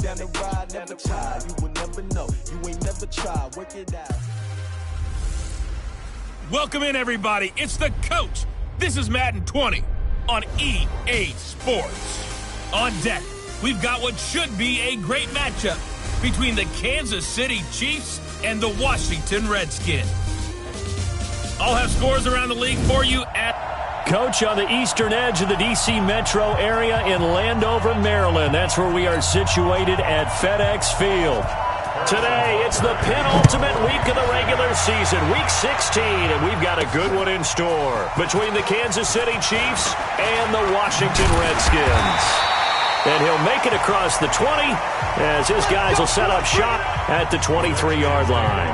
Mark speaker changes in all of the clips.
Speaker 1: down the ride, never tired. You will never know. You ain't never tried. Work it out.
Speaker 2: Welcome in, everybody. It's the coach. This is Madden 20 on EA Sports. On deck, we've got what should be a great matchup between the Kansas City Chiefs and the Washington Redskins. I'll have scores around the league for you at...
Speaker 3: Coach, on the eastern edge of the D.C. metro area in Landover, Maryland. That's where we are situated at FedEx Field. Today, it's the penultimate week of the regular season, week 16, and we've got a good one in store between the Kansas City Chiefs and the Washington Redskins. And he'll make it across the 20 as his guys will set up shop at the 23-yard line.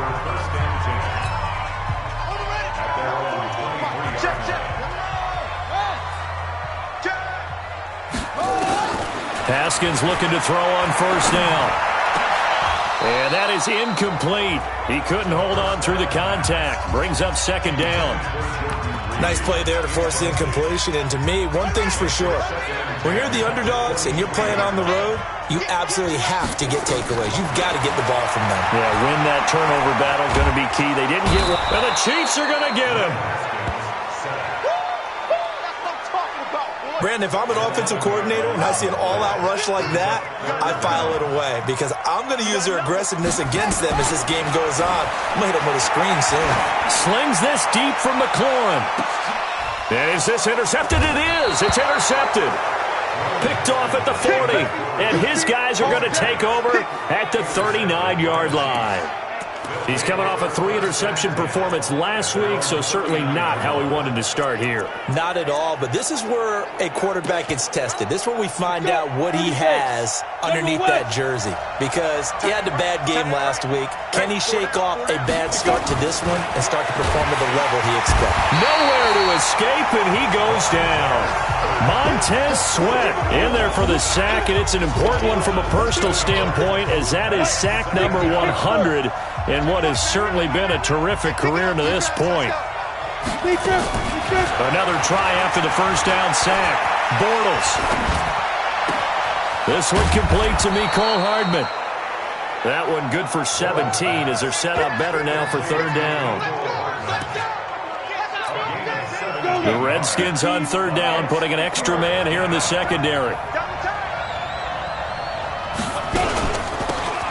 Speaker 3: Haskins looking to throw on first down. And that is incomplete. He couldn't hold on through the contact. Brings up second down.
Speaker 4: Nice play there to force the incompletion. And to me, one thing's for sure. When you're the underdogs and you're playing on the road, you absolutely have to get takeaways. You've got to get the ball from them.
Speaker 3: Yeah, win that turnover battle, going to be key. They didn't get one. And the Chiefs are going to get him.
Speaker 4: Brandon, if I'm an offensive coordinator and I see an all-out rush like that, I file it away because I'm going to use their aggressiveness against them as this game goes on. I'm going to hit them with a screen soon.
Speaker 3: Slings this deep from McLaurin. And is this intercepted? It is. It's intercepted. Picked off at the 40. And his guys are going to take over at the 39-yard line. He's coming off a 3-interception performance last week, so certainly not how he wanted to start here.
Speaker 4: Not at all, but this is where a quarterback gets tested. This is where we find out what he has underneath that jersey. Because he had a bad game last week. Can he shake off a bad start to this one and start to perform at the level he expects?
Speaker 3: Nowhere to escape, and he goes down. Montez Sweat in there for the sack, and it's an important one from a personal standpoint, as that is sack number 100 in what has certainly been a terrific career to this point. Another try after the first down sack. Bortles. This one complete to Mecole Hardman. That one good for 17 as they're set up better now for third down. The Redskins on third down, putting an extra man here in the secondary.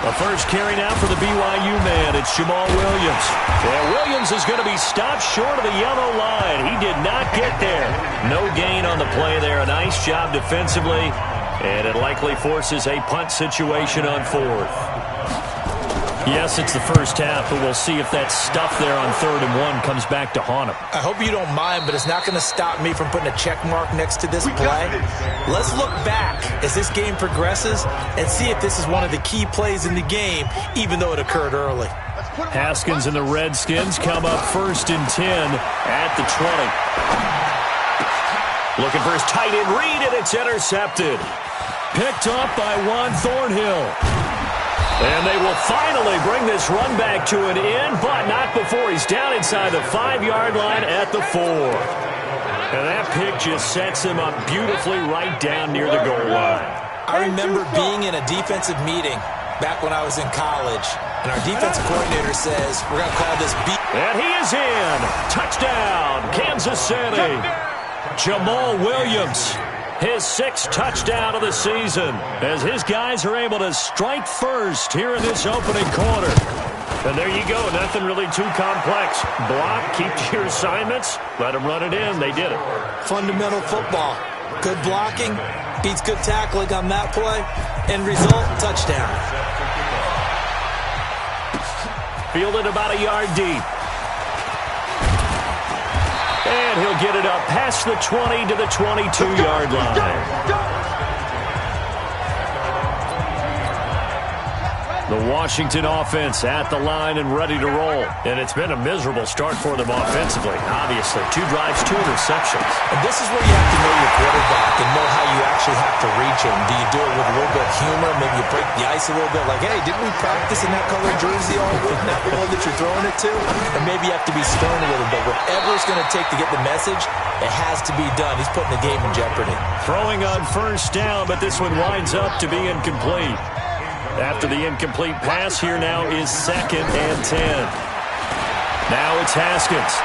Speaker 3: The first carry now for the BYU man. It's Jamal Williams. Yeah, Williams is going to be stopped short of the yellow line. He did not get there. No gain on the play there. A nice job defensively. And it likely forces a punt situation on fourth. Yes, it's the first half, but we'll see if that stuff there on 3rd and 1 comes back to haunt him.
Speaker 4: I hope you don't mind, but it's not going to stop me from putting a check mark next to this play. Let's look back as this game progresses and see if this is one of the key plays in the game, even though it occurred early.
Speaker 3: Haskins and the Redskins come up 1st and 10 at the 20. Looking for his tight end read, and it's intercepted. Picked up by Juan Thornhill. And they will finally bring this run back to an end, but not before he's down inside the 5-yard line at the 4. And that pick just sets him up beautifully right down near the goal line.
Speaker 4: I remember being in a defensive meeting back when I was in college, and our defensive coordinator says, we're going to call this beat.
Speaker 3: And he is in. Touchdown, Kansas City. Jamal Williams. His 6th touchdown of the season as his guys are able to strike first here in this opening quarter. And there you go. Nothing really too complex. Block, keep to your assignments, let them run it in. They did it.
Speaker 4: Fundamental football. Good blocking, beats good tackling on that play, and result, touchdown.
Speaker 3: Fielded about a yard deep. And he'll get it up past the 20 to the 22-yard line. The Washington offense at the line and ready to roll. And it's been a miserable start for them offensively. Obviously, 2 drives, 2 interceptions.
Speaker 4: And this is where you have to know your quarterback and know how you actually have to reach him. Do you do it with a little bit of humor? Maybe you break the ice a little bit like, hey, didn't we practice in that colored jersey all week? Not the one that you're throwing it to? Or maybe you have to be stern a little bit. Whatever it's going to take to get the message, it has to be done. He's putting the game in jeopardy.
Speaker 3: Throwing on first down, but this one winds up to be incomplete. After the incomplete pass, here now is 2nd and 10. Now it's Haskins.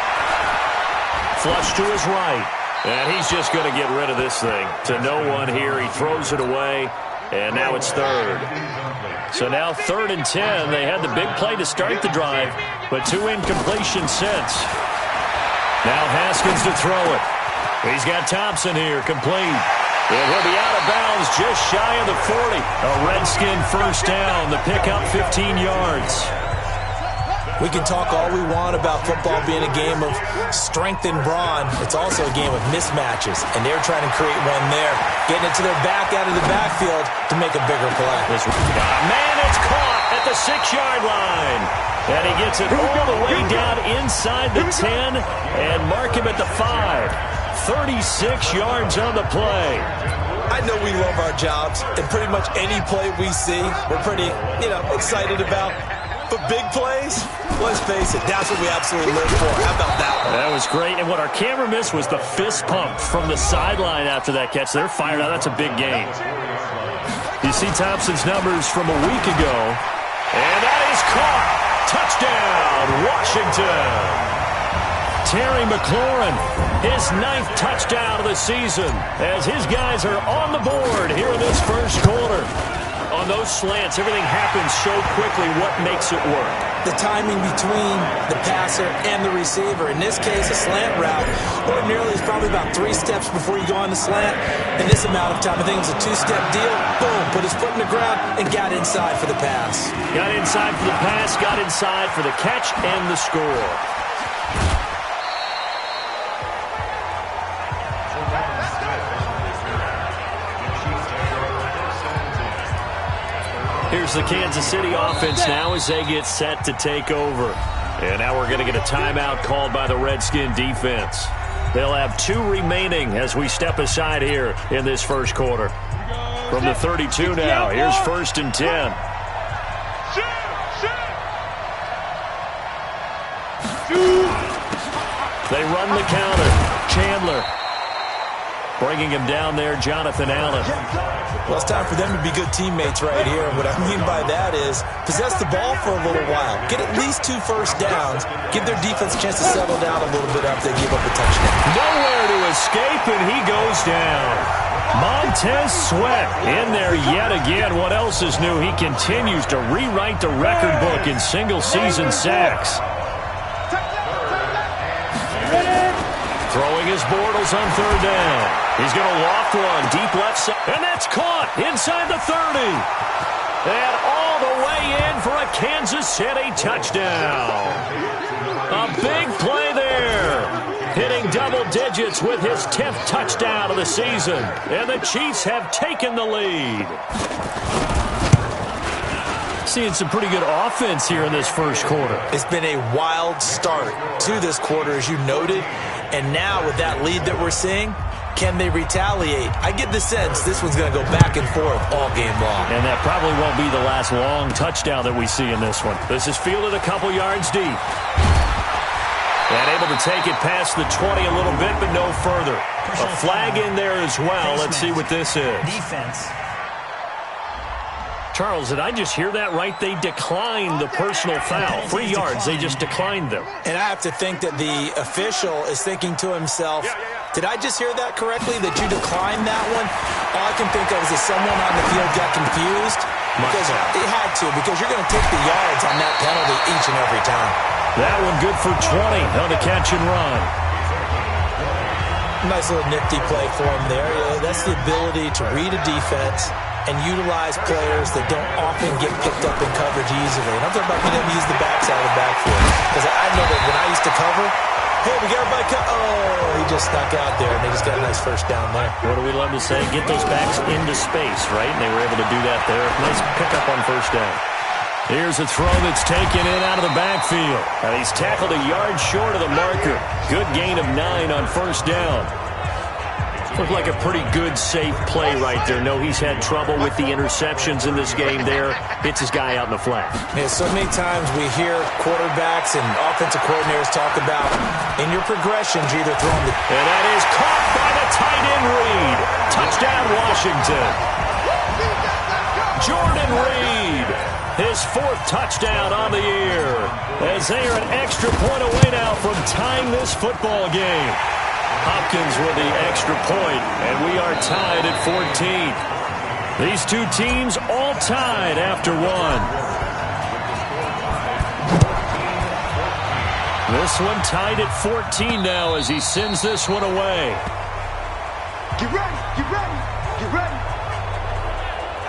Speaker 3: Flush to his right. And he's just going to get rid of this thing. To no one here. He throws it away. And now it's 3rd. So now 3rd and 10. They had the big play to start the drive, but 2 incompletions since. Now Haskins to throw it. He's got Thompson here, complete. And he'll be out of bounds just shy of the 40. A Redskin first down. The pickup 15 yards.
Speaker 4: We can talk all we want about football being a game of strength and brawn. It's also a game of mismatches, and they're trying to create one there, getting it to their back out of the backfield to make a bigger play.
Speaker 3: Man, it's caught at the 6-yard line. And he gets it all the way down inside the 10 and mark him at the 5. 36 yards on the play.
Speaker 4: I know we love our jobs, and pretty much any play we see, we're pretty, excited about. But big plays, let's face it, that's what we absolutely live for. How about that one?
Speaker 3: That was great. And what our camera missed was the fist pump from the sideline after that catch. They're fired out. That's a big game. You see Thompson's numbers from a week ago. And that is caught. Touchdown, Washington. Terry McLaurin, his 9th touchdown of the season as his guys are on the board here in this first quarter. On those slants, everything happens so quickly. What makes it work?
Speaker 4: The timing between the passer and the receiver. In this case, a slant route ordinarily is probably about 3 steps before you go on the slant. In this amount of time, I think it was a 2-step deal. Boom, put his foot in the ground and got inside for the pass.
Speaker 3: Got inside for the pass, got inside for the catch and the score. Here's the Kansas City offense now as they get set to take over. And now we're going to get a timeout called by the Redskin defense. They'll have 2 remaining as we step aside here in this first quarter. From the 32 now, here's 1st and 10. They run the counter. Chandler bringing him down there, Jonathan Allen.
Speaker 4: Well, it's time for them to be good teammates right here. What I mean by that is possess the ball for a little while. Get at least 2 first downs. Give their defense a chance to settle down a little bit after they give up a touchdown.
Speaker 3: Nowhere to escape, and he goes down. Montez Sweat in there yet again. What else is new? He continues to rewrite the record book in single-season sacks. Throwing his Bortles on 3rd down. He's going to loft one deep left side. And that's caught inside the 30. And all the way in for a Kansas City touchdown. A big play there. Hitting double digits with his 10th touchdown of the season. And the Chiefs have taken the lead. Seeing some pretty good offense here in this first quarter.
Speaker 4: It's been a wild start to this quarter, as you noted. And now with that lead that we're seeing, can they retaliate? I get the sense this one's going to go back and forth all game long.
Speaker 3: And that probably won't be the last long touchdown that we see in this one. This is fielded a couple yards deep. And able to take it past the 20 a little bit, but no further. A flag in there as well. Let's see what this is.
Speaker 5: Defense.
Speaker 3: Charles, did I just hear that right? They declined the personal foul. 3 yards, they just declined them.
Speaker 4: And I have to think that the official is thinking to himself, did I just hear that correctly, that you declined that one? All I can think of is that someone on the field got confused. Because it had to, because you're going to take the yards on that penalty each and every time.
Speaker 3: That one good for 20 on the catch and run.
Speaker 4: Nice little nifty play for him there. That's the ability to read a defense and utilize players that don't often get picked up in coverage easily. And I'm talking about being able to use the backside of the backfield. Because I know that when I used to cover, hey, we got everybody he just snuck out there, and they just got a nice first down there.
Speaker 3: What do we love to say? Get those backs into space, right? And they were able to do that there. Nice pickup on first down. Here's a throw that's taken in out of the backfield. And he's tackled a yard short of the marker. Good gain of 9 on first down. Looked like a pretty good, safe play right there. No, he's had trouble with the interceptions in this game there. Hits his guy out in the flat.
Speaker 4: Yeah, so many times we hear quarterbacks and offensive coordinators talk about in your progressions, you're either throwing the...
Speaker 3: And that is caught by the tight end Reed. Touchdown, Washington. Jordan Reed his 4th touchdown on the year. As they are an extra point away now from tying this football game. Hopkins with the extra point, and we are tied at 14. These two teams all tied after one. This one tied at 14 now as he sends this one away.
Speaker 1: Get ready, get ready, get ready.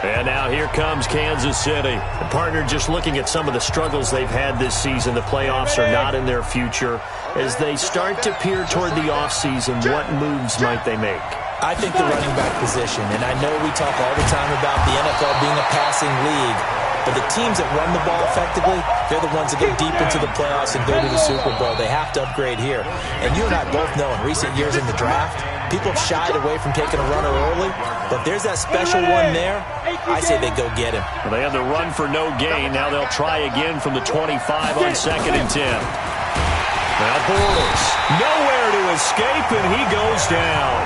Speaker 3: And now here comes Kansas City. The partner, just looking at some of the struggles they've had this season, the playoffs are not in their future. As they start to peer toward the offseason, what moves might they make?
Speaker 4: I think the running back position, and I know we talk all the time about the NFL being a passing league, but the teams that run the ball effectively, they're the ones that go deep into the playoffs and go to the Super Bowl. They have to upgrade here. And you and I both know in recent years in the draft, people have shied away from taking a runner early, but if there's that special one there, I say they go get him.
Speaker 3: Well, they had the run for no gain. Now they'll try again from the 25 on 2nd and 10. Now Bortles, nowhere to escape, and he goes down.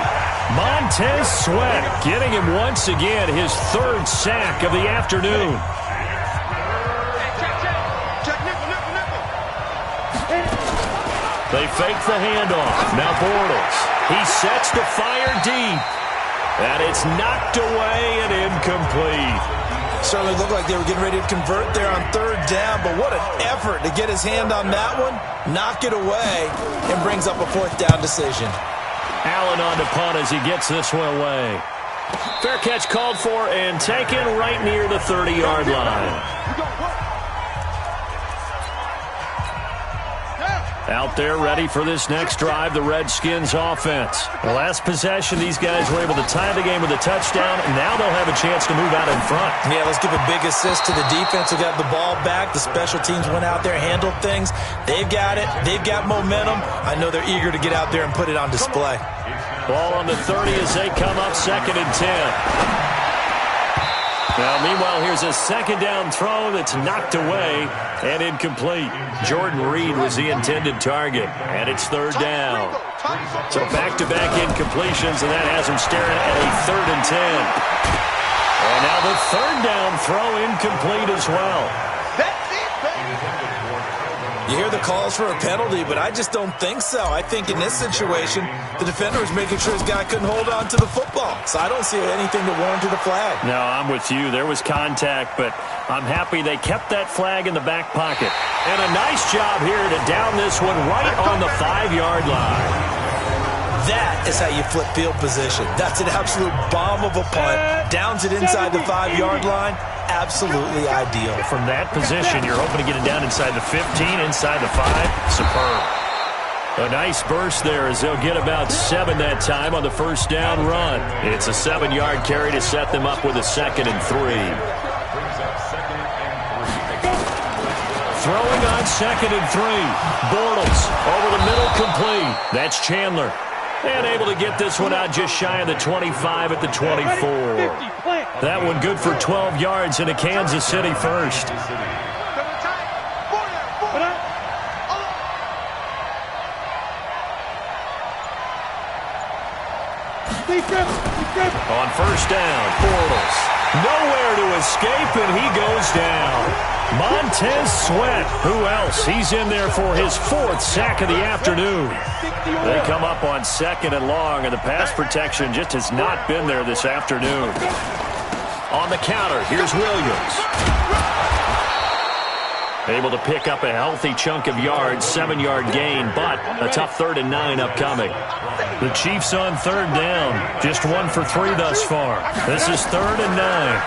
Speaker 3: Montez Sweat getting him once again, his 3rd sack of the afternoon. They fake the handoff. Now Bortles. He sets to fire deep. And it's knocked away and incomplete.
Speaker 4: Certainly looked like they were getting ready to convert there on 3rd down, but what an effort to get his hand on that one, knock it away, and brings up a 4th down decision.
Speaker 3: Allen on to punt as he gets this one away. Fair catch called for and taken right near the 30-yard line. Out there ready for this next drive, the Redskins offense. The last possession, these guys were able to tie the game with a touchdown, and now they'll have a chance to move out in front.
Speaker 4: Yeah, let's give a big assist to the defense who got the ball back. The special teams went out there, handled things. They've got it. They've got momentum. I know they're eager to get out there and put it on display.
Speaker 3: Ball on the 30 as they come up 2nd and 10. Now, meanwhile, here's a 2nd down throw that's knocked away and incomplete. Jordan Reed was the intended target, and it's 3rd down. So back-to-back incompletions, and that has him staring at a 3rd and 10. And now the 3rd down throw incomplete as well.
Speaker 4: You hear the calls for a penalty, but I just don't think so. I think in this situation, the defender was making sure his guy couldn't hold on to the football. So I don't see anything that warranted a flag.
Speaker 3: No, I'm with you. There was contact, but I'm happy they kept that flag in the back pocket. And a nice job here to down this one right on the 5-yard line.
Speaker 4: That is how you flip field position. That's an absolute bomb of a punt. Downs it inside the 5-yard line. Absolutely ideal.
Speaker 3: From that position, you're hoping to get it down inside the 15, inside the 5. Superb. A nice burst there as they'll get about 7 that time on the 1st down run. It's a 7-yard carry to set them up with a 2nd and 3. Throwing on 2nd and 3. Bortles over the middle, complete. That's Chandler. And able to get this one out just shy of the 25 at the 24. That one good for 12 yards in a Kansas City 1st. On 1st down, Bortles. Nowhere to escape, and he goes down. Montez Sweat. Who else? He's in there for his 4th sack of the afternoon. They come up on 2nd and long, and the pass protection just has not been there this afternoon. On the counter, here's Williams. Able to pick up a healthy chunk of yards, 7-yard gain, but a tough 3rd and 9 upcoming. The Chiefs on 3rd down, just 1 for 3 thus far. This is 3rd and 9.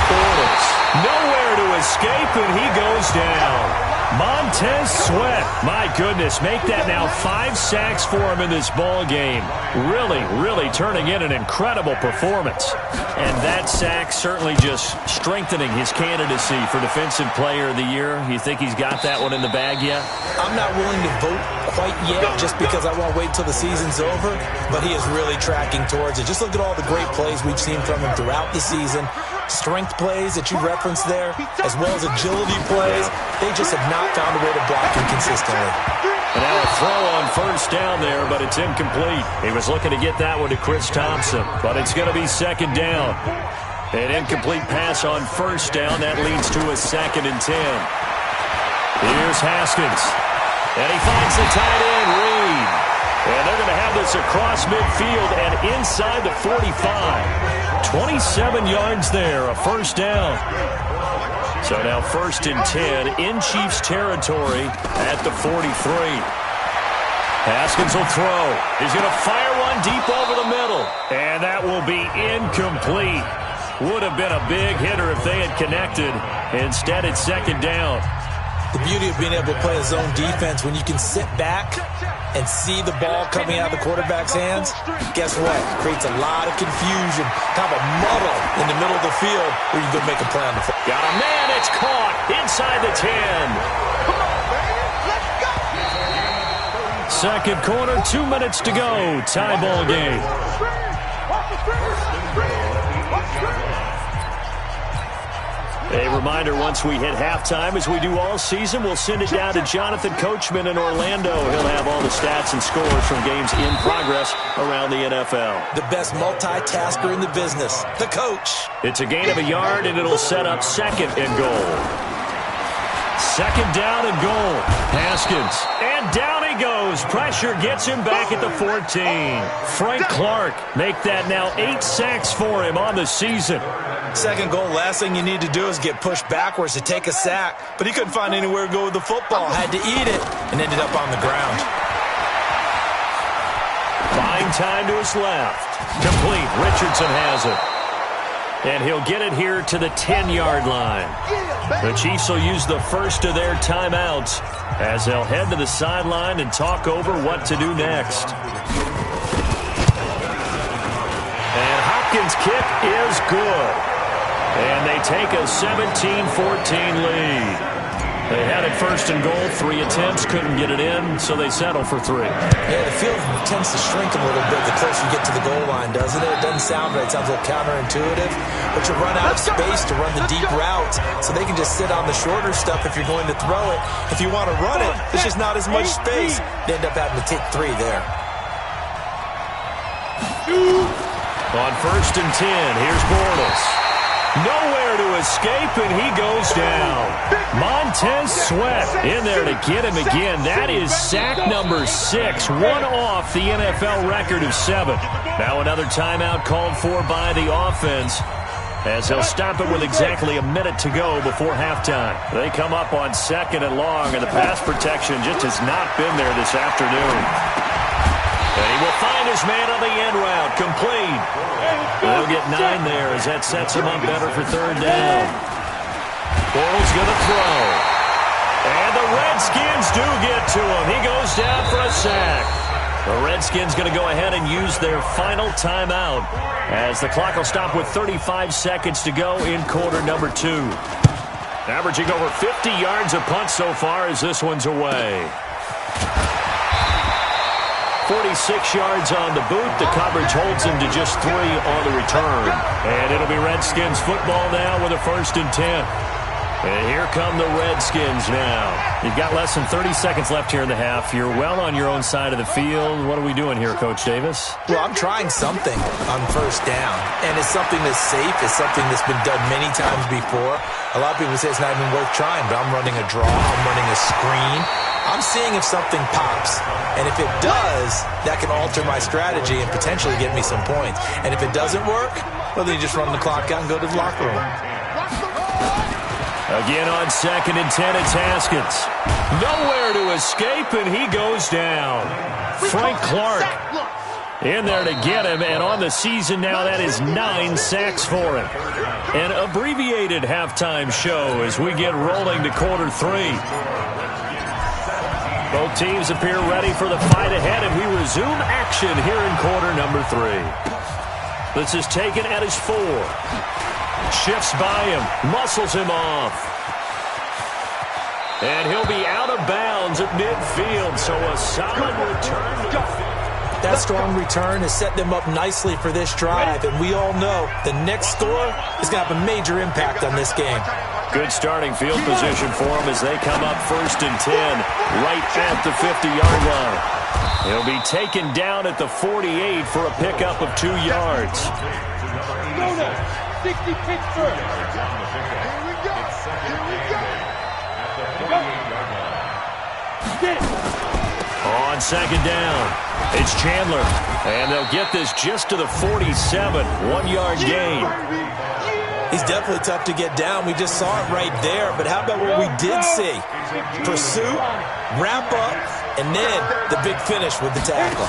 Speaker 3: Bortles, nowhere to escape, and he goes down. Montez Sweat, my goodness, make that now 5 sacks for him in this ball game. Really turning in an incredible performance. And that sack certainly just strengthening his candidacy for Defensive Player of the Year. You think he's got that one in the bag yet?
Speaker 4: I'm not willing to vote quite yet just because I won't wait till the season's over, but he is really tracking towards it. Just look at all the great plays we've seen from him throughout the season. Strength plays that you referenced there, as well as agility plays. They just have not found a way to block him consistently.
Speaker 3: And now a throw on 1st down there, but it's incomplete. He was looking to get that one to Chris Thompson, but it's going to be 2nd down. An incomplete pass on first down. That leads to a 2nd and 10. Here's Haskins. And he finds the tight end, Reed. And they're going to have this across midfield and inside the 45. 27 yards there, a first down. So now 1st and 10 in Chiefs territory at the 43. Haskins will throw. He's going to fire one deep over the middle. And that will be incomplete. Would have been a big hitter if they had connected. Instead, it's 2nd down.
Speaker 4: The beauty of being able to play a zone defense, when you can sit back and see the ball coming out of the quarterback's hands, guess what? It creates a lot of confusion, kind of a muddle in the middle of the field where you can make a play on the football.
Speaker 3: Got a man, it's caught inside the 10.
Speaker 1: Come on, baby, let's go!
Speaker 3: Second quarter, 2 minutes to go. Tie ball game. A reminder, once we hit halftime, as we do all season, we'll send it down to Jonathan Coachman in Orlando. He'll have all the stats and scores from games in progress around the NFL.
Speaker 4: The best multitasker in the business, the coach.
Speaker 3: It's a gain of a yard, and it'll set up 2nd and goal. 2nd down and goal. Haskins. And down he goes. Pressure gets him back at the 14. Frank Clark make that now 8 sacks for him on the season.
Speaker 4: 2nd goal, last thing you need to do is get pushed backwards to take a sack. But he couldn't find anywhere to go with the football. Had to eat it and ended up on the ground.
Speaker 3: Buying time to his left. Complete. Richardson has it. And he'll get it here to the 10-yard line. The Chiefs will use the first of their timeouts as they'll head to the sideline and talk over what to do next. And Hopkins' kick is good. And they take a 17-14 lead. They had it 1st and goal, 3 attempts, couldn't get it in, so they settle for 3.
Speaker 4: Yeah, the field tends to shrink a little bit the closer you get to the goal line, doesn't it? It doesn't sound right. It sounds a little counterintuitive. But you run out of space to run the deep route, so they can just sit on the shorter stuff if you're going to throw it. If you want to run it, there's just not as much space. They end up having to take 3 there.
Speaker 3: On 1st and 10, here's Bortles. Nowhere to escape, and he goes down. Montez Sweat in there to get him again. That is sack number 6, one off the NFL record of 7. Now another timeout called for by the offense, as they'll stop it with exactly a minute to go before halftime. They come up on 2nd and long, and the pass protection just has not been there this afternoon. And he will find his man on the end route, complete. They'll get 9 there as that sets him up better for 3rd down. Bortles going to throw. And the Redskins do get to him. He goes down for a sack. The Redskins going to go ahead and use their final timeout as the clock will stop with 35 seconds to go in quarter number 2. Averaging over 50 yards a punt so far as this one's away. 46 yards on the boot. The coverage holds him to just 3 on the return. And it'll be Redskins football now with a 1st and 10. And here come the Redskins now. You've got less than 30 seconds left here in the half. You're well on your own side of the field. What are we doing here, Coach Davis?
Speaker 4: Well, I'm trying something on 1st down. And it's something that's safe. It's something that's been done many times before. A lot of people say it's not even worth trying, but I'm running a draw. I'm running a screen. I'm seeing if something pops. And if it does, that can alter my strategy and potentially get me some points. And if it doesn't work, well, then you just run the clock out and go to the locker room.
Speaker 3: Again on 2nd and 10, it's Haskins. Nowhere to escape, and he goes down. Frank Clark in there to get him, and on the season now, that is 9 sacks for him. An abbreviated halftime show as we get rolling to quarter 3. Both teams appear ready for the fight ahead, and we resume action here in quarter number 3. This is taken at his 4. Shifts by him, muscles him off. And he'll be out of bounds at midfield, so a solid return to the field.
Speaker 4: That strong return has set them up nicely for this drive, and we all know the next score is going to have a major impact on this game.
Speaker 3: Good starting field position for them as they come up 1st and 10, right at the 50-yard line. He'll be taken down at the 48 for a pickup of 2 yards.
Speaker 5: 60 Pittsburgh. Here we go. Here we go.
Speaker 3: On second down, it's Chandler. And they'll get this just to the 47. 1-yard gain.
Speaker 4: He's definitely tough to get down. We just saw it right there. But how about what we did see? Pursuit, wrap up, and then the big finish with the tackle.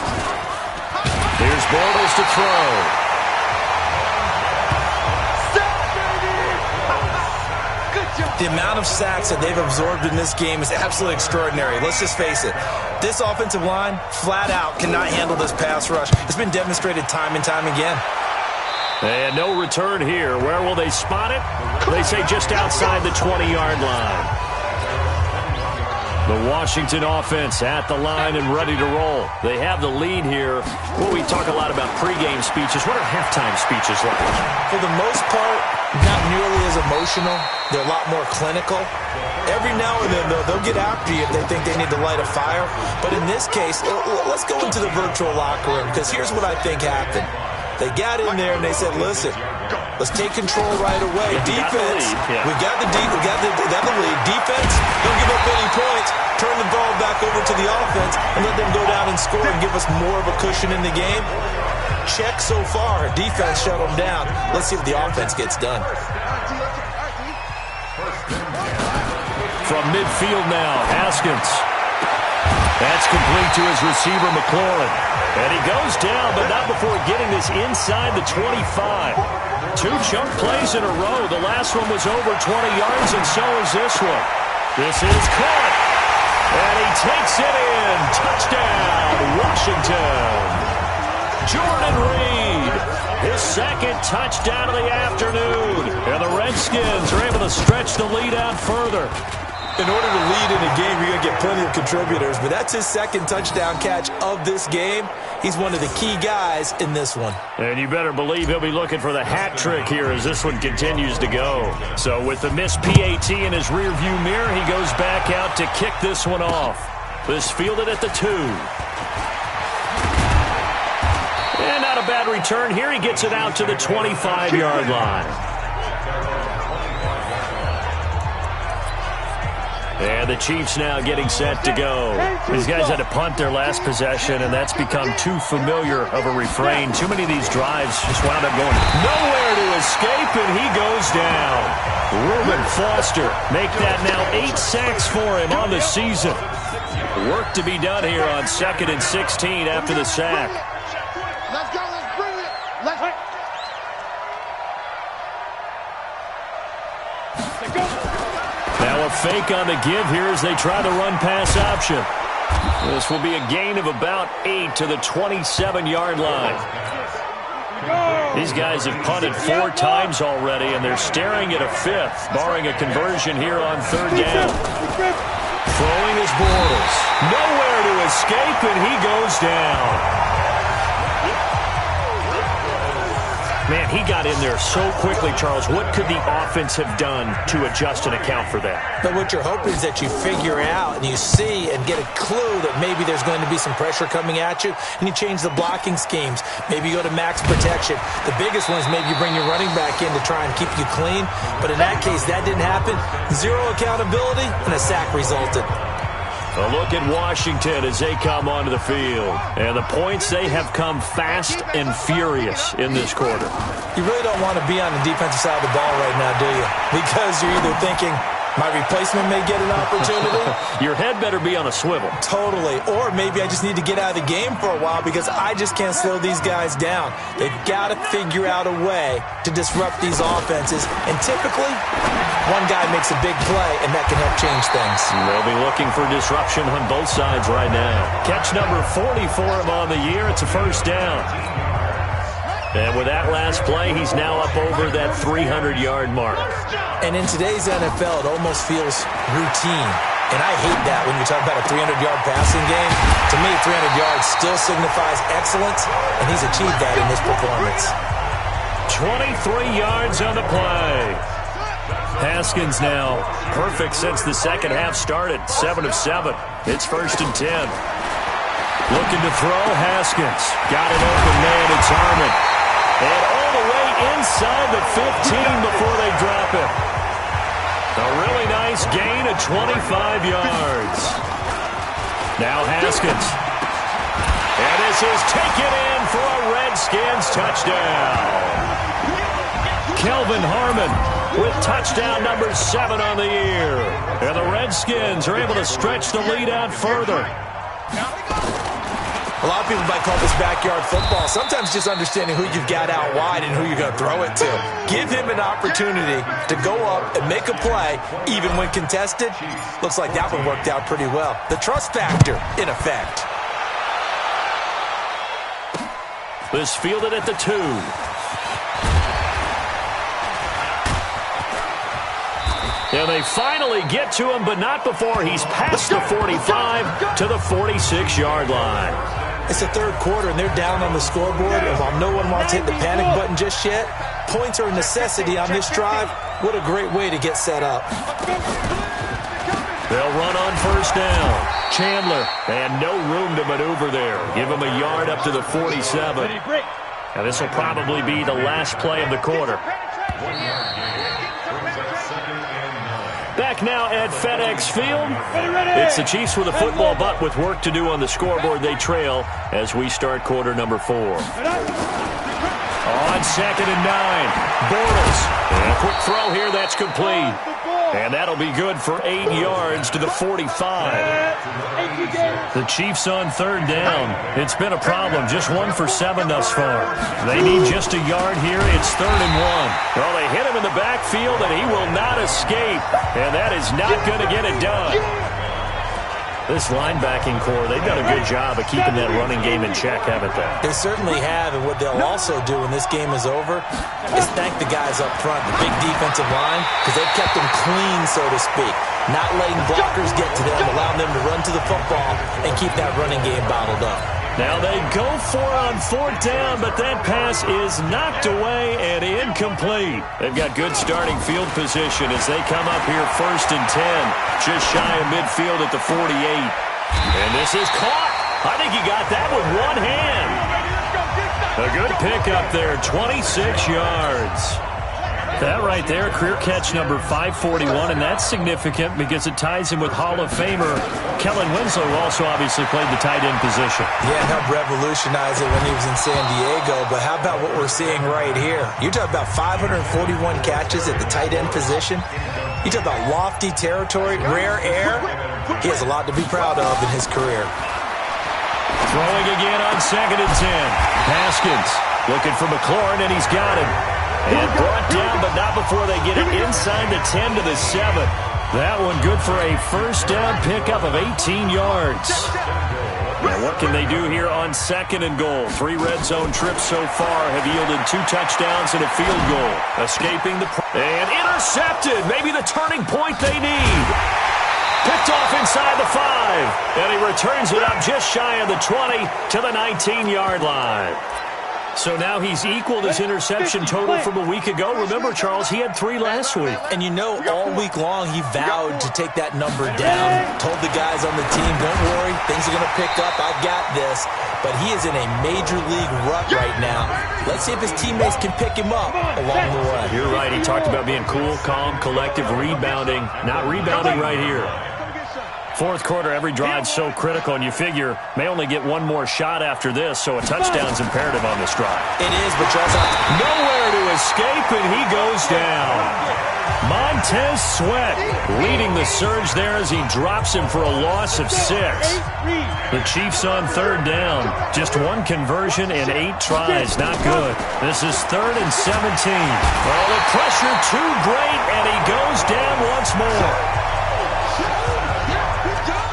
Speaker 3: Here's Bortles to throw.
Speaker 4: The amount of sacks that they've absorbed in this game is absolutely extraordinary. Let's just face it. This offensive line, flat out, cannot handle this pass rush. It's been demonstrated time and time again.
Speaker 3: And no return here. Where will they spot it? They say just outside the 20-yard line. The Washington offense at the line and ready to roll. They have the lead here. Well, we talk a lot about pregame speeches. What are halftime speeches like?
Speaker 4: For the most part, not nearly as emotional. They're a lot more clinical. Every now and then, though, they'll get after you if they think they need to light a fire. But in this case, let's go into the virtual locker room, because here's what I think happened. They got in there and they said, listen, let's take control right away. Defense, we got the lead. Defense, don't give up any points. Turn the ball back over to the offense and let them go down and score and give us more of a cushion in the game. Check so far. Defense shut them down. Let's see what the offense gets done.
Speaker 3: From midfield now, Haskins. That's complete to his receiver, McLaurin. And he goes down, but not before getting this inside the 25. 2 chunk plays in a row. The last one was over 20 yards, and so is this one. This is caught. And he takes it in. Touchdown, Washington. Jordan Reed, his second touchdown of the afternoon. And the Redskins are able to stretch the lead out further.
Speaker 4: In order to lead in a game, you're going to get plenty of contributors, but that's his second touchdown catch of this game. He's one of the key guys in this one.
Speaker 3: And you better believe he'll be looking for the hat trick here as this one continues to go. So with the missed PAT in his rearview mirror, he goes back out to kick this one off. This fielded at the 2. And not a bad return here. He gets it out to the 25-yard line. And the Chiefs now getting set to go. These guys had to punt their last possession, and that's become too familiar of a refrain. Too many of these drives just wound up going nowhere to escape, and he goes down. Reuben Foster make that now 8 sacks for him on the season. Work to be done here on 2nd and 16 after the sack.
Speaker 5: Let's go. Let's bring it. Let's go.
Speaker 3: Now a fake on the give here as they try the run-pass option. This will be a gain of about 8 to the 27-yard line. These guys have punted 4 times already, and they're staring at a 5th, barring a conversion here on 3rd down. Throwing is Bortles. Nowhere to escape, and he goes down. Man, he got in there so quickly, Charles. What could the offense have done to adjust and account for that?
Speaker 4: But what you're hoping is that you figure out and you see and get a clue that maybe there's going to be some pressure coming at you, and you change the blocking schemes. Maybe you go to max protection. The biggest one is maybe you bring your running back in to try and keep you clean. But in that case, that didn't happen. 0 accountability, and a sack resulted.
Speaker 3: A look at Washington as they come onto the field. And the points, they have come fast and furious in this quarter.
Speaker 4: You really don't want to be on the defensive side of the ball right now, do you? Because you're either thinking, my replacement may get an opportunity.
Speaker 3: Your head better be on a swivel.
Speaker 4: Totally. Or maybe I just need to get out of the game for a while because I just can't slow these guys down. They've got to figure out a way to disrupt these offenses. And typically, one guy makes a big play, and that can help change things.
Speaker 3: They'll be looking for disruption on both sides right now. Catch number 40 for him on the year. It's a 1st down. And with that last play, he's now up over that 300-yard mark.
Speaker 4: And in today's NFL, it almost feels routine. And I hate that when you talk about a 300-yard passing game. To me, 300 yards still signifies excellence, and he's achieved that in this performance.
Speaker 3: 23 yards on the play. Haskins now perfect since the second half started. 7 of 7. It's 1st and 10. Looking to throw, Haskins. Got it open, man. It's Harmon. And all the way inside the 15 before they drop it. A really nice gain of 25 yards. Now Haskins. And this is taken in for a Redskins touchdown. Kelvin Harmon with touchdown number 7 on the year. And the Redskins are able to stretch the lead out further.
Speaker 4: A lot of people might call this backyard football. Sometimes just understanding who you've got out wide and who you're going to throw it to. Give him an opportunity to go up and make a play, even when contested. Looks like that one worked out pretty well. The trust factor, in effect.
Speaker 3: This fielded at the 2. And they finally get to him, but not before he's past the 45 to the 46-yard line.
Speaker 4: It's the third quarter, and they're down on the scoreboard. And while no one wants to hit the panic button just yet, points are a necessity on this drive. What a great way to get set up.
Speaker 3: They'll run on first down. Chandler, and no room to maneuver there. Give him a yard up to the 47. And this will probably be the last play of the quarter. Back now at FedEx Field. It's the Chiefs with a football, but with work to do on the scoreboard, they trail as we start quarter number 4. On 2nd and 9, Bortles. And a quick throw here, that's complete. And that'll be good for 8 yards to the 45. The Chiefs on 3rd down. It's been a problem. Just 1 for 7 thus far. They need just a yard here. It's 3rd and 1. Well, they hit him in the backfield, and he will not escape. And that is not going to get it done. This linebacking core, they've done a good job of keeping that running game in check, haven't they?
Speaker 4: They certainly have, and what they'll also do when this game is over is thank the guys up front, the big defensive line, because they've kept them clean, so to speak. Not letting blockers get to them, allowing them to run to the football and keep that running game bottled up.
Speaker 3: Now they go for it on 4th down, but that pass is knocked away and incomplete. They've got good starting field position as they come up here 1st and 10, just shy of midfield at the 48. And this is caught. I think he got that with one hand. A good pickup there, 26 yards. That right there, career catch number 541, and that's significant because it ties him with Hall of Famer Kellen Winslow, who also obviously played the tight end position.
Speaker 4: Yeah, helped revolutionize it when he was in San Diego, but how about what we're seeing right here? You're talking about 541 catches at the tight end position. You talk about lofty territory, rare air. He has a lot to be proud of in his career.
Speaker 3: Throwing again on 2nd and 10. Haskins looking for McLaurin, and he's got him. And brought down, but not before they get it inside the 10 to the 7. That one good for a 1st down pickup of 18 yards. Now what can they do here on 2nd and goal? 3 red zone trips so far have yielded 2 touchdowns and a field goal. Escaping the... And intercepted! Maybe the turning point they need. Picked off inside the 5. And he returns it up just shy of the 20 to the 19-yard line. So now he's equaled his interception total from a week ago. Remember, Charles, he had 3 last week.
Speaker 4: And you know, all week long he vowed to take that number down. Told the guys on the team, don't worry, things are going to pick up. I've got this. But he is in a major league rut right now. Let's see if his teammates can pick him up along the way.
Speaker 3: You're right. He talked about being cool, calm, collective, rebounding. Not rebounding right here. 4th quarter, every drive's so critical, and you figure may only get 1 more shot after this, so a touchdown's imperative on this drive.
Speaker 4: It is, but Charles,
Speaker 3: nowhere to escape, and he goes down. Montez Sweat leading the surge there as he drops him for a loss of 6. The Chiefs on 3rd down. Just 1 conversion and 8 tries. Not good. This is 3rd and 17. Well, the pressure too great, and he goes down once more.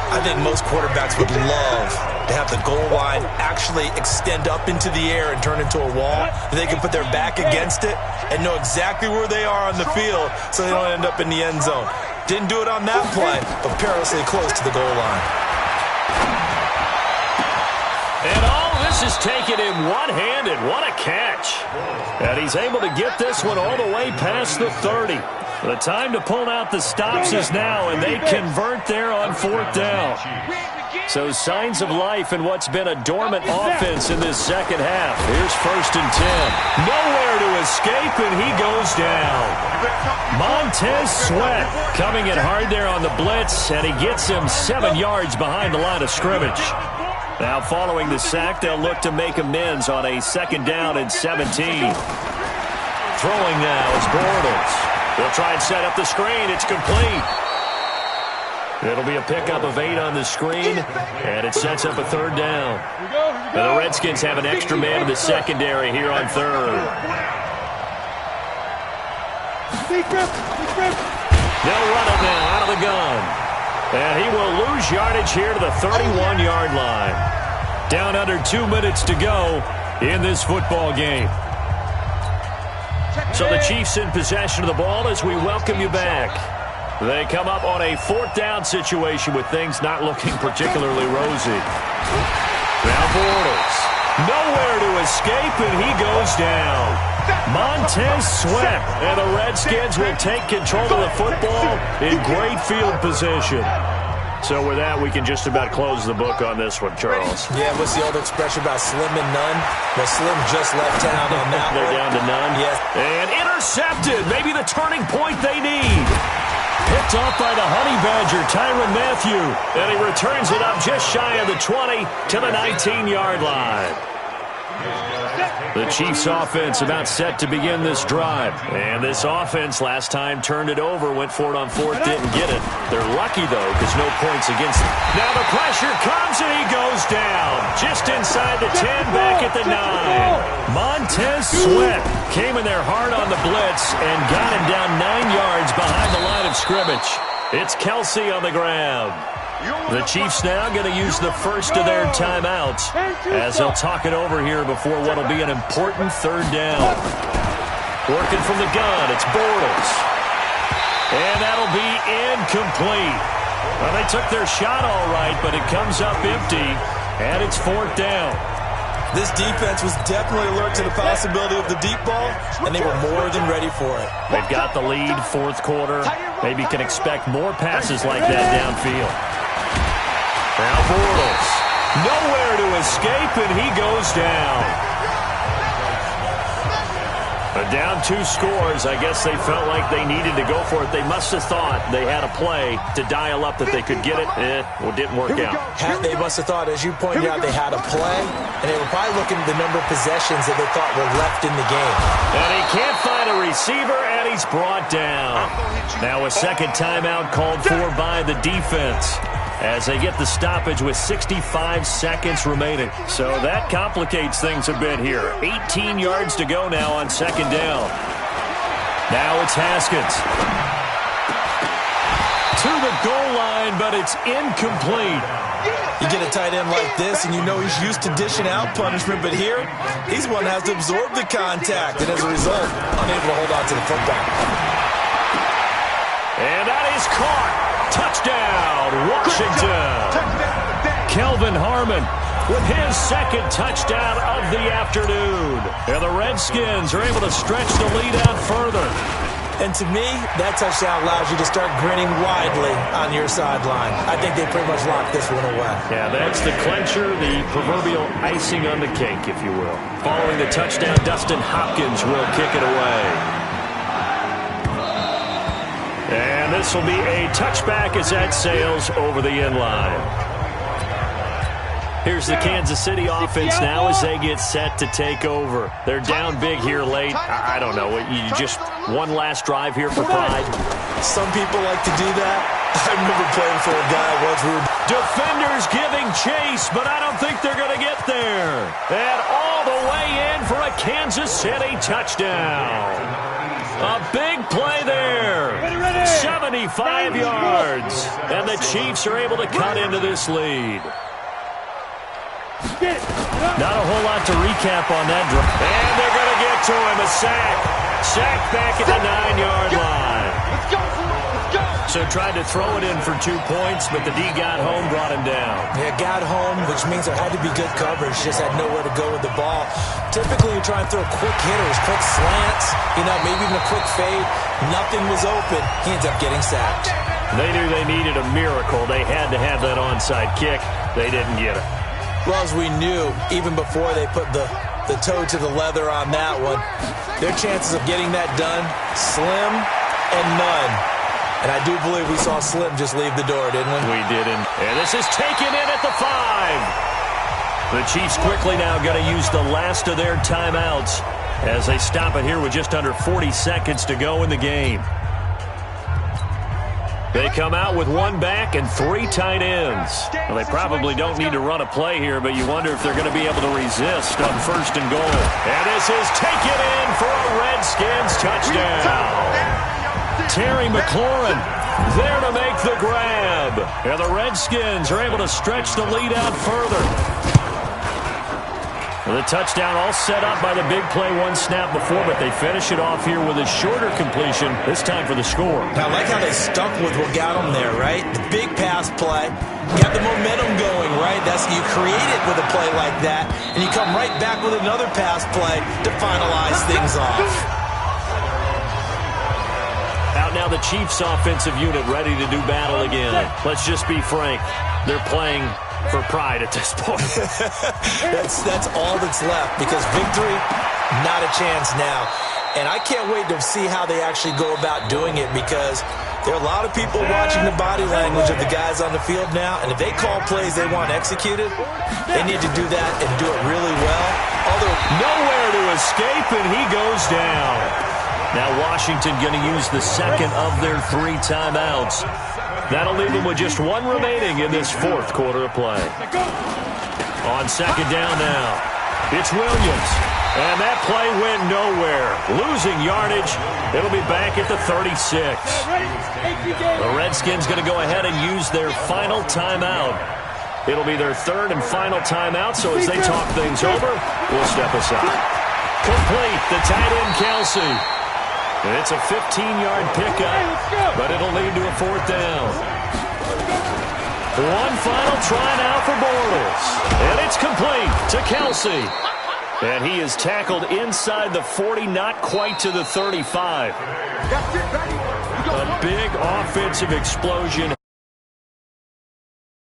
Speaker 4: I think most quarterbacks would love to have the goal line actually extend up into the air and turn into a wall. They can put their back against it and know exactly where they are on the field so they don't end up in the end zone. Didn't do it on that play, but perilously close to the goal line.
Speaker 3: And all this is taken in one-handed. What a catch. And he's able to get this one all the way past the 30. The time to pull out the stops is now, and they convert there on 4th down. So signs of life in what's been a dormant offense in this second half. Here's 1st and 10. Nowhere to escape, and he goes down. Montez Sweat coming in hard there on the blitz, and he gets him 7 yards behind the line of scrimmage. Now following the sack, they'll look to make amends on a 2nd down and 17. Throwing now is Bortles. They'll try and set up the screen. It's complete. It'll be a pickup of 8 on the screen, and it sets up a 3rd down. And the Redskins have an extra man in the secondary here on 3rd. They'll run it now out of the gun. And he will lose yardage here to the 31-yard line. Down under 2 minutes to go in this football game. So the Chiefs in possession of the ball as we welcome you back. They come up on a 4th down situation with things not looking particularly rosy. Now Bortles. Nowhere to escape, and he goes down. Montez Sweat, and the Redskins will take control of the football in great field position. So with that, we can just about close the book on this one, Charles.
Speaker 4: Yeah, what's the old expression about slim and none? Well, Slim just left town on that
Speaker 3: They're
Speaker 4: one.
Speaker 3: down to none.
Speaker 4: Yes.
Speaker 3: And intercepted. Maybe the turning point they need. Picked off by the Honey Badger, Tyrann Mathieu. And he returns it up just shy of the 20 to the 19-yard line. The Chiefs offense about set to begin this drive. And this offense last time turned it over, went for it on 4th, didn't get it. They're lucky, though, because no points against them. Now the pressure comes, and he goes down. Just inside the 10, back at the 9. Montez Sweat came in there hard on the blitz and got him down 9 yards behind the line of scrimmage. It's Kelsey on the ground. The Chiefs now going to use the first of their timeouts as they'll talk it over here before what will be an important 3rd down. Working from the gun, it's Bortles. And that'll be incomplete. Well, they took their shot all right, but it comes up empty, and it's 4th down.
Speaker 4: This defense was definitely alert to the possibility of the deep ball, and they were more than ready for it.
Speaker 3: They've got the lead, 4th quarter. Maybe can expect more passes like that downfield. Now Bortles. Nowhere to escape, and he goes down. Down 2 scores. I guess they felt like they needed to go for it. They must have thought they had a play to dial up that they could get it. Well, it didn't work out.
Speaker 4: They must have thought, as you pointed out, they had a play, and they were probably looking at the number of possessions that they thought were left in the game.
Speaker 3: And he can't find a receiver, and he's brought down. Now a 2nd timeout called for by the defense as they get the stoppage with 65 seconds remaining. So that complicates things a bit here. 18 yards to go now on 2nd down. Now it's Haskins. To the goal line, but it's incomplete.
Speaker 4: You get a tight end like this, and you know he's used to dishing out punishment, but here, he's one that has to absorb the contact, and as a result, unable to hold on to the football.
Speaker 3: And that is caught. Touchdown, Washington. Kelvin Harmon with his 2nd touchdown of the afternoon. And the Redskins are able to stretch the lead out further.
Speaker 4: And to me, that touchdown allows you to start grinning widely on your sideline. I think they pretty much locked this one away.
Speaker 3: Yeah, that's the clincher, the proverbial icing on the cake, if you will. Following the touchdown, Dustin Hopkins will kick it away. And this will be a touchback as that sails over the end line. Here's the Kansas City offense now as they get set to take over. They're down big here late. I don't know. You just one last drive here for pride.
Speaker 4: Some people like to do that. I remember playing for a guy once.
Speaker 3: Defenders giving chase, but I don't think they're going to get there. And all the way in for a Kansas City touchdown. A big play there. 75 yards. And the Chiefs are able to cut into this lead. Not a whole lot to recap on that drive. And they're going to get to him. A sack. Sack back at the 9-yard line. So tried to throw it in for 2 points, but the D got home, brought him down.
Speaker 4: Yeah, got home, which means there had to be good coverage. Just had nowhere to go with the ball. Typically, you try and throw quick hitters, quick slants, maybe even a quick fade. Nothing was open. He ends up getting sacked.
Speaker 3: They knew they needed a miracle. They had to have that onside kick. They didn't get it.
Speaker 4: Well, as we knew, even before they put the toe to the leather on that one, their chances of getting that done, slim and none. And I do believe we saw Slim just leave the door, didn't we?
Speaker 3: We didn't. And this is taken in at the 5. The Chiefs quickly now going to use the last of their timeouts as they stop it here with just under 40 seconds to go in the game. They come out with one back and 3 tight ends. Well, they probably don't need to run a play here, but you wonder if they're going to be able to resist on 1st and goal. And this is taken in for a Redskins touchdown. Terry McLaurin there to make the grab. And the Redskins are able to stretch the lead out further. The touchdown all set up by the big play one snap before, but they finish it off here with a shorter completion, this time for the score.
Speaker 4: Now, I like how they stuck with what got them there, right? The big pass play, got the momentum going, right? That's you create it with a play like that, and you come right back with another pass play to finalize things off.
Speaker 3: Out now the Chiefs offensive unit ready to do battle again. Let's just be frank. They're playing for pride at this point.
Speaker 4: that's all that's left, because victory, not a chance now. And I can't wait to see how they actually go about doing it, because there are a lot of people watching the body language of the guys on the field now, and if they call plays they want executed, they need to do that and do it really well.
Speaker 3: Nowhere to escape, and he goes down. Now Washington going to use the second of their 3 timeouts. That'll leave them with just 1 remaining in this 4th quarter of play. On 2nd down now, it's Williams. And that play went nowhere. Losing yardage. It'll be back at the 36. The Redskins going to go ahead and use their final timeout. It'll be their 3rd and final timeout, so as they talk things over, we'll step aside. Complete, the tight end Kelsey. It's a 15-yard pickup, but it'll lead to a 4th down. One final try now for Bortles. And it's complete to Kelsey. And he is tackled inside the 40, not quite to the 35. A big offensive explosion